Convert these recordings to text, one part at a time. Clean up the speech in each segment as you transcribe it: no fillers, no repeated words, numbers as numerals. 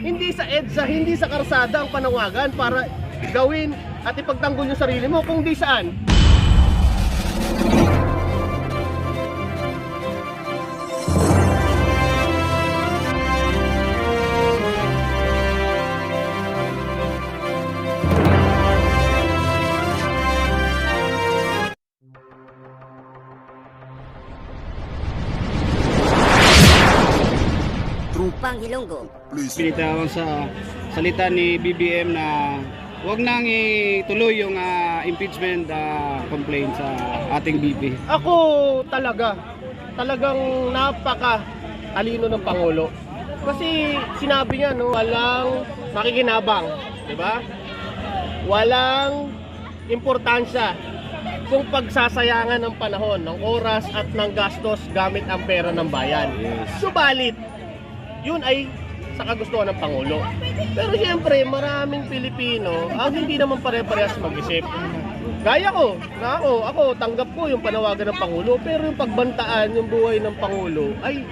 Hindi sa EDSA, hindi sa karsada ang panawagan para gawin at ipagtanggol yung sarili mo, kung di saan. Trupang Ilonggo. Binitawan sa salita ni BBM na huwag nang ituloy yung impeachment complaint sa ating BP. Ako talagang napaka talino ng Pangulo. Kasi sinabi niya, no, walang makikinabang, di ba? Walang importansya kung pagsasayangan ng panahon, ng oras at ng gastos gamit ang pera ng bayan. Subalit, yun ay sa kagustuhan ng Pangulo. Pero siyempre, maraming Pilipino ang hindi naman pare-parehas mag-isip. Gaya ko, na ako tanggap ko yung panawagan ng Pangulo, pero yung pagbantaan yung buhay ng Pangulo ay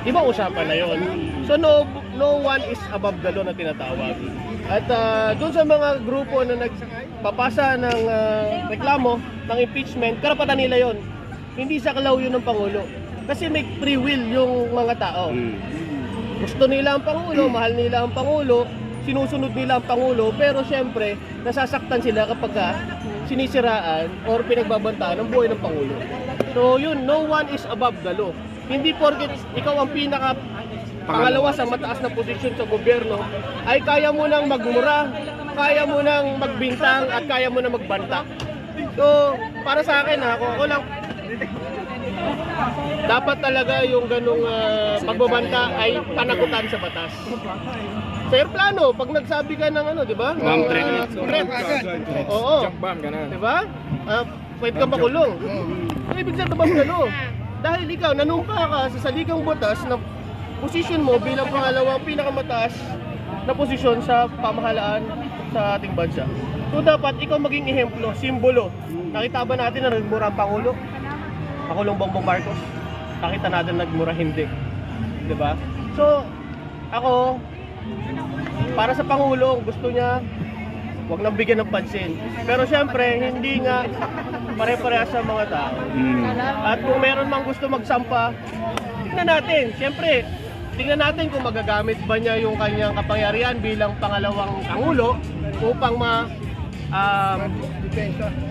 iba usapan na yon. So no one is above the law na tinatawag. At doon sa mga grupo na nagpapasa ng reklamo ng impeachment, karapatan nila yon. Hindi sa kalaw yun ng Pangulo. Kasi may free will yung mga tao. Gusto nila ang Pangulo, mahal nila ang Pangulo, sinusunod nila ang Pangulo, pero siyempre, nasasaktan sila kapag sinisiraan or pinagbabantaan ang buhay ng Pangulo. So yun, no one is above the law. Hindi porket ikaw ang pangalawa sa mataas na posisyon sa gobyerno, ay kaya mo nang magmura, kaya mo nang magbintang, at kaya mo nang magbanta. So, para sa akin, ako lang, dapat talaga yung ganong pagbabanta ay panagutan sa batas. Sa airplano, pag nagsabi ka ng di ba? Bomb threat. Oo. Di ba? Pwede ka makulong. Ang ibig sabihin ng dahil ikaw nanumpa ka sa saligang batas na posisyon mo bilang pangalawang pinakamataas na posisyon sa pamahalaan sa ating bansa. So dapat ikaw maging ehemplo, simbolo. Nakita ba natin na nagmura ang Pangulo? Pangulong Bongbong Marcos? Nakita natin nagmura, hindi. Diba? So, ako, para sa Pangulo, gusto niya, huwag nang bigyan ng pansin. Pero siyempre, hindi nga pare-parehas sa mga tao. At kung meron mang gusto magsampa, tingnan natin. Siyempre, tingnan natin kung magagamit ba niya yung kanyang kapangyarihan bilang pangalawang Pangulo upang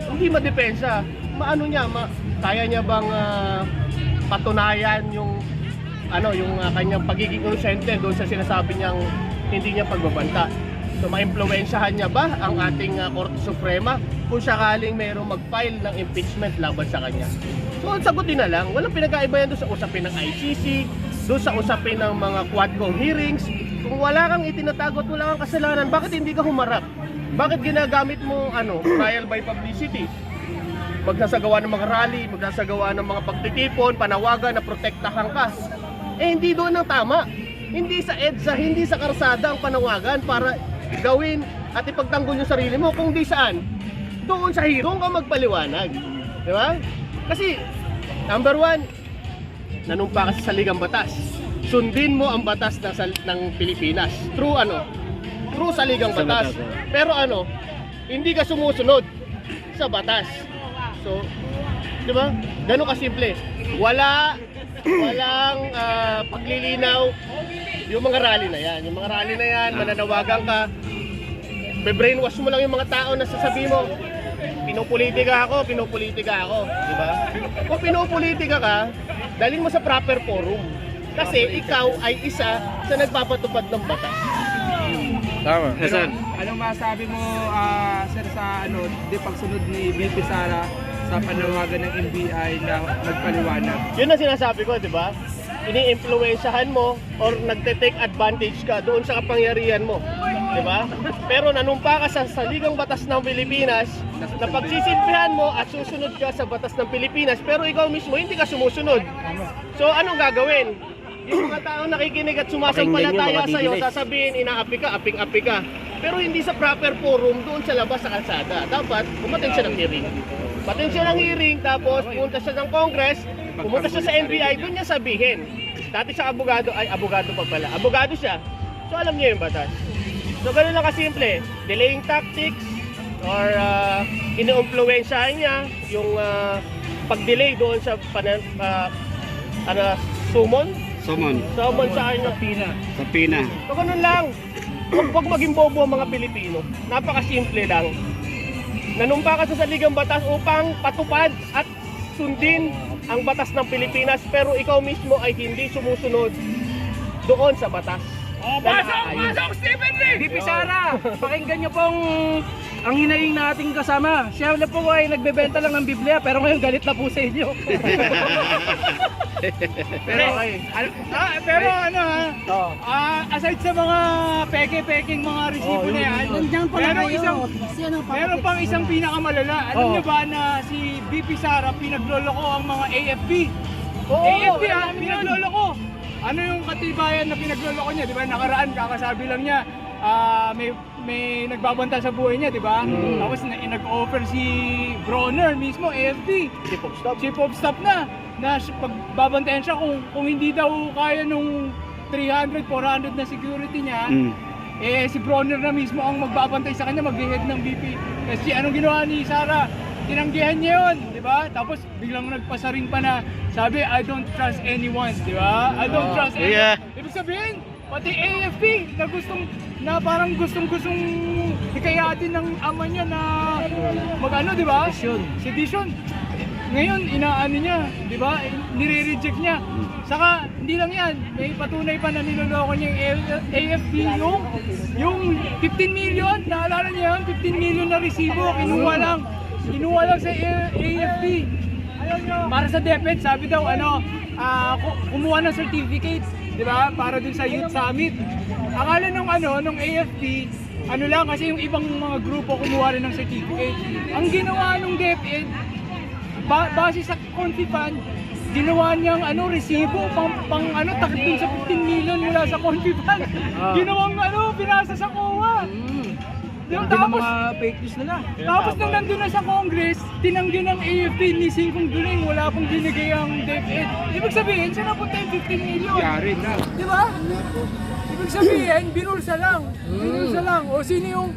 hindi madepensa. Maano niya, kaya niya bang patunayan yung kanyang pagiging inosente doon sa sinasabi niyang hindi niya pagbabanta. So maimpluwensyahan niya ba ang ating Korte Suprema kung sakaling mayroong mag-file ng impeachment laban sa kanya? So sagutin na lang, walang pinag-kaiba yan doon sa usapin ng ICC, doon sa usapin ng mga Quadcom hearings. Kung wala kang itinatago at wala kang kasalanan, bakit hindi ka humarap? Bakit ginagamit mo trial by publicity? Magsasagawa ng mga rally, magsasagawa ng mga pagtitipon, panawagan na protektahan ka. Hindi doon ang tama. Hindi sa EDSA, hindi sa karsada ang panawagan para gawin at ipagtanggol yung sarili mo, kung di saan. Doon sa hirong ka magpaliwanag. Di ba? Kasi, number one, nanumpa ka sa saligang batas. Sundin mo ang batas ng Pilipinas. True True saligang batas. Pero hindi ka sumusunod sa batas. So, di ba? Ganun kasimple. Walang paglilinaw yung mga rally na yan. Yung mga rally na yan, mananawagan ka, be-brainwash mo lang yung mga tao na sasabi mo, pinupolitika ako. Di ba? Kung pinupolitika ka, dalhin mo sa proper forum. Kasi ikaw ay isa sa nagpapatupad ng batas. Tama. Anong masabi mo, sir, sa pagsunod ni VP Sara sa panawagan ng NBI na magpaliwanag? Yun ang sinasabi ko, di ba? Ini-influensyahan mo or nagte-take advantage ka doon sa kapangyarihan mo, di ba? Pero nanumpa ka sa saligang batas ng Pilipinas na pagsisilbihan mo at susunod ka sa batas ng Pilipinas, pero ikaw mismo hindi ka sumusunod. So anong gagawin? Yung mga tao nakikinig at sumasampalataya sa iyo, sasabihin inaapi ka, aping-api ka. Pero hindi sa proper forum doon sa labas sa kalsada. Dapat umattend siya ng hearing. Umattend siya ng hearing, tapos pumunta siya ng Congress, pumunta siya sa NBI, doon niya sabihin. Dati siya abogado, ay abogado pa pala. Abogado siya. So So alam niyo yung batas. So ganun lang kasimple, delaying tactics or inu-influensyahan niya yung pag-delay doon sa summon sa kanya. Sa Pina. So ganun lang. Huwag maging bobo ang mga Pilipino. Napakasimple lang. Nanumpa ka sa saligang batas upang patupad at sundin ang batas ng Pilipinas, pero ikaw mismo ay hindi sumusunod doon sa batas. Pasok, Stephen Lee! VP Sara, pakinggan niyo pong ang hinaing nating kasama. Siya na po ay nagbebenta lang ng Biblia, pero ngayon galit na po sa inyo. Pero aside sa mga peke-peking mga resibo na yan, meron pang isang pinakamalala. Alam niyo ba na si VP Sara pinagloloko ang mga AFP? AFP pinagloloko. Ano yung katibayan na pinagloloko niya? Di ba nakaraan, kakasabi lang niya, may nagbabanta sa buhay niya, di ba? Tapos nag-offer si Bronner mismo, AFP. Chief of staff na pagbabantayan siya kung hindi daw kaya nung 300, 400 na security niya, si Bronner na mismo ang magbabantay sa kanya, mag-head ng BP. Kasi anong ginawa ni Sara? Tinanggihan niya yun, di ba? Tapos biglang nagpasaring pa na sabi, I don't trust anyone, di ba? I don't trust anyone. Ibig sabihin, pati AFP na parang gustong hikayatin ng ama niya na mag-ano, di ba? Sedition. Ngayon, inaano niya, di ba? Nire-reject niya. Saka, hindi lang yan. May patunay pa na niloloko niya yung AFP, yung 15 million, naalala niya yun? 15 million na resibo, kinuha lang sa AFP. Para sa DepEd, sabi daw, kumuha ng certificate, di ba? Para dun sa Youth Summit. Akala nung AFP, lang kasi yung ibang mga grupo kumuha rin ng certificate. Ang ginawa nung DepEd, base sa Confi Fund, ginawa niyang resibo pang takip dun sa 15 million mula sa Confi Fund. Ginawang pinasa sa COA. Yung tapos mga fake news nila. Tapos nung nandun na sa Congress, tinanggi ng AFP ni Singkong Duling, wala pong binigay ang DepEd. Ibig sabihin, saan napunta yung 15 million? Yari na. Di ba? Ibig sabihin, binulsa lang. O sino yung,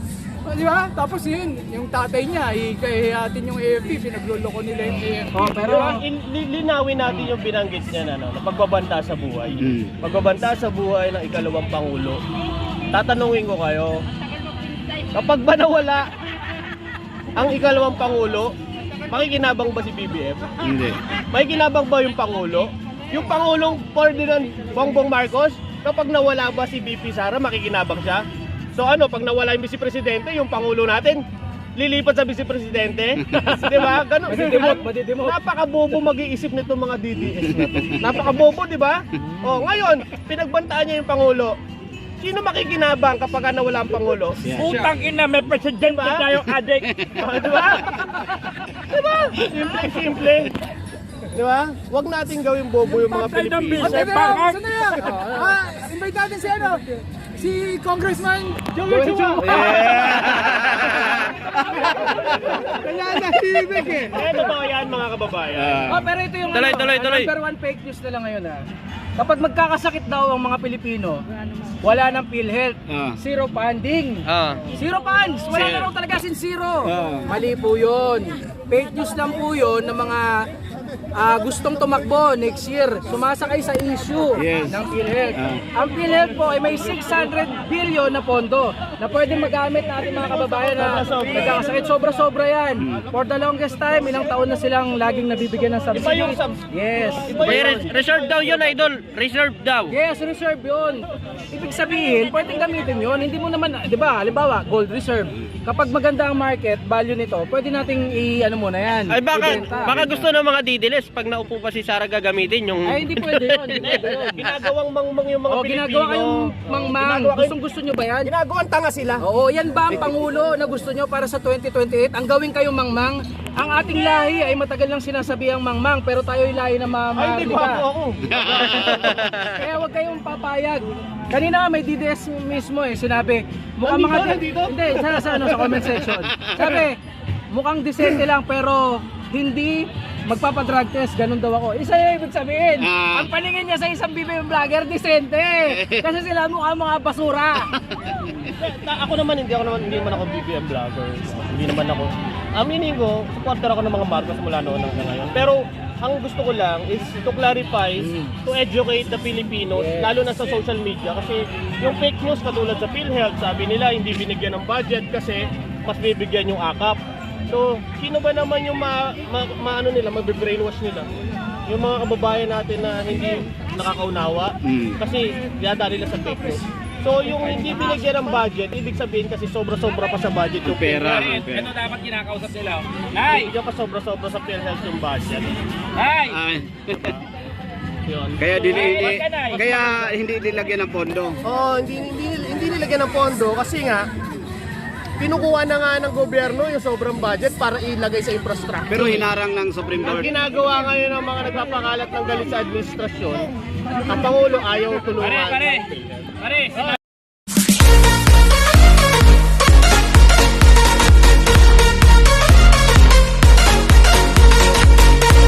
di ba? Tapos yun, yung tatay niya, ikahihatin yung AFP, pinagloloko nila yung AFP. Pero linawin natin yung binanggit niya na pagbabanta sa buhay. Pagbabanta sa buhay ng ikalawang Pangulo. Tatanungin ko kayo, kapag ba nawala ang ikalawang Pangulo, makikinabang ba si BBM? Hindi. Makikinabang ba yung Pangulo? Yung Pangulong Ferdinand Bongbong Marcos, kapag nawala ba si VP Sara, makikinabang siya? So pag nawala yung Vice Presidente, yung Pangulo natin, lilipat sa Vice Presidente? Di ba? Ganun. Madidimot. Napakabobo mag-iisip nitong mga DDS na to. Napakabobo, di ba? Ngayon, pinagbantaan niya yung Pangulo. Sino makikinabang kapag nawala ang Pangulo? Utang ina, may presidente tayong adik. Diba? Diba? Simple. Diba? Huwag natin gawing bobo yung mga Pilipino. Invite natin si Congressman Joey Chua. Kaya nahibig eh. Totoo yan mga kababayan. Pero ito yung Tuloy. number one fake news na lang ngayon Kapag magkakasakit daw ang mga Pilipino, wala ng PhilHealth, zero funding. Zero funds! Wala na raw talaga zero. Mali po yun. Fake news lang po yun ng mga gustong tumakbo next year. Sumasakay sa issue ng PhilHealth. Ang PhilHealth po ay may 600 billion na pondo na pwede magamit natin mga kababayan na nagkakasakit. Sobra-sobra yan. For the longest time, ilang taon na silang laging nabibigyan ng subsidy. Iba yung Yes. Reserve daw yun, idol. Reserve daw. Yes, reserve yun. Ibig sabihin, pwedeng gamitin yun. Hindi mo naman, di ba, halimbawa, gold reserve. Kapag maganda ang market, value nito, pwede nating muna yan. Ay ibenta. baka gusto ng mga didilis pag naupo pa si Sara gagamitin yung... Ay, hindi pwede yun. Hindi pwede yun. Ginagawang mangmang yung mga Pilipino. Ginagawa kayong mangmang. Gusto nyo ba yan? Ginagawang tanga sila. Oo, yan ba ang Pangulo na gusto nyo para sa 2028? Ang gawin kayong mangmang? Ang ating lahi ay matagal lang sinasabi ang mangmang, pero tayo yung lahi na Ay, hindi ba ako? Kaya huwag kayong papayag. Kanina may DDS mismo sinabi, mukhang mga dito? Hindi, sa comment section. Sabi, mukhang disente lang pero hindi magpapadrug test, ganun daw ako. Isa yung ibig sabihin. Ah. Ang paningin niya sa isang BBM vlogger, disente. Kasi sila mukha mga basura. Ako naman hindi naman ako BBM vlogger. Hindi naman ako. Aminin ko, supporter ako ng mga Marcos mula noon hanggang ngayon. Pero ang gusto ko lang is to clarify, to educate the Filipinos, lalo na sa social media. Kasi yung fake news katulad sa PhilHealth, sabi nila hindi binigyan ng budget kasi mas bibigyan yung akap. So, sino ba naman yung ano nila, magbe-brainwash nila? Yung mga kababayan natin na hindi nakakaunawa kasi yada nila sa fake news. So, yung hindi binigyan ng budget, ibig sabihin kasi sobra-sobra pa sa budget yung Pera. Ito dapat kinakausap sila. Nay! Hindi pa sobra-sobra sa PhilHealth yung budget. Nay! Ay. Yun. Kaya hindi nilagyan ng pondo. Oh, hindi nilagyan ng pondo kasi nga kinukuha na nga ng gobyerno yung sobrang budget para ilagay sa infrastructure. Pero hinarang ng Supreme Ang Court. ginagawa ngayon ng mga nagpapakalat ng galit sa administrasyon, ang Pangulo ayaw tulungan. Pare,